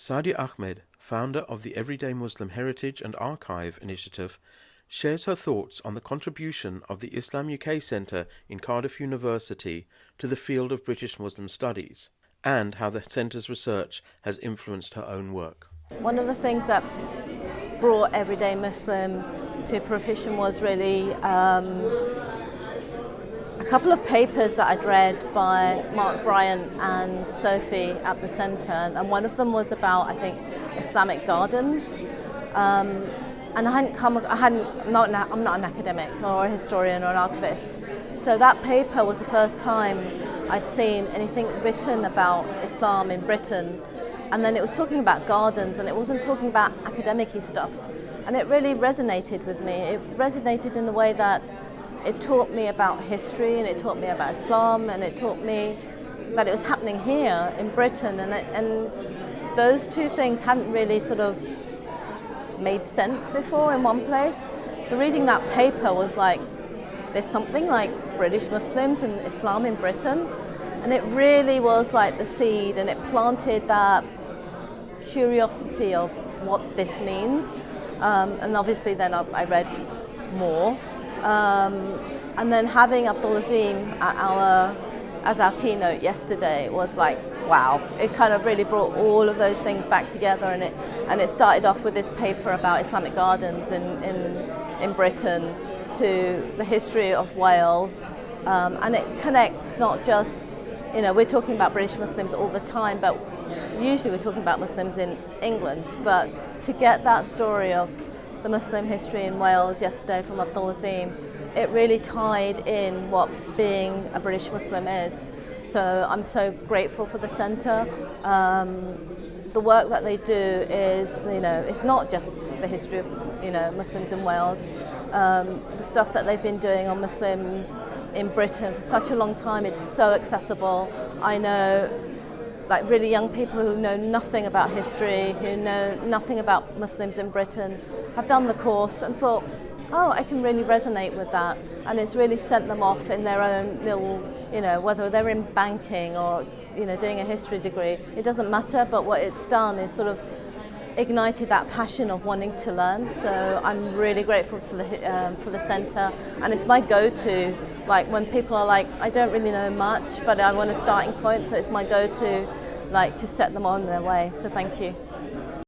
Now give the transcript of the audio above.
Sadiya Ahmed, founder of the Everyday Muslim Heritage and Archive initiative, shares her thoughts on the contribution of the Islam UK Centre in Cardiff University to the field of British Muslim studies, and how the centre's research has influenced her own work. One of the things that brought Everyday Muslim to fruition was really a couple of papers that I'd read by Mark Bryant and Sophie at the centre, and one of them was about, I think, Islamic gardens. And I'm not an academic or a historian or an archivist. So that paper was the first time I'd seen anything written about Islam in Britain. And then it was talking about gardens, and it wasn't talking about academic-y stuff. And it really resonated with me. It resonated in the way that it taught me about history, and it taught me about Islam, and it taught me that it was happening here in Britain. And those two things hadn't really sort of made sense before in one place. So reading that paper was like, there's something like British Muslims and Islam in Britain. And it really was like the seed, and it planted that curiosity of what this means. And obviously then I read more. And then having Abdul Azim as our keynote yesterday was like, wow. It kind of really brought all of those things back together, and it started off with this paper about Islamic gardens in Britain to the history of Wales. And it connects not just, we're talking about British Muslims all the time, but usually we're talking about Muslims in England. But to get that story of the Muslim history in Wales yesterday from Abdul Azim, it really tied in what being a British Muslim is. So I'm so grateful for the centre. The work that they do is, it's not just the history of, Muslims in Wales. The stuff that they've been doing on Muslims in Britain for such a long time is so accessible. I know like really young people who know nothing about history, who know nothing about Muslims in Britain, have done the course and thought, oh, I can really resonate with that. And it's really sent them off in their own little, whether they're in banking or, doing a history degree, it doesn't matter, but what it's done is sort of ignited that passion of wanting to learn. So I'm really grateful for the centre, and it's my go-to. Like when people are like, I don't really know much, but I want a starting point, so it's my go-to, like to set them on their way. So thank you.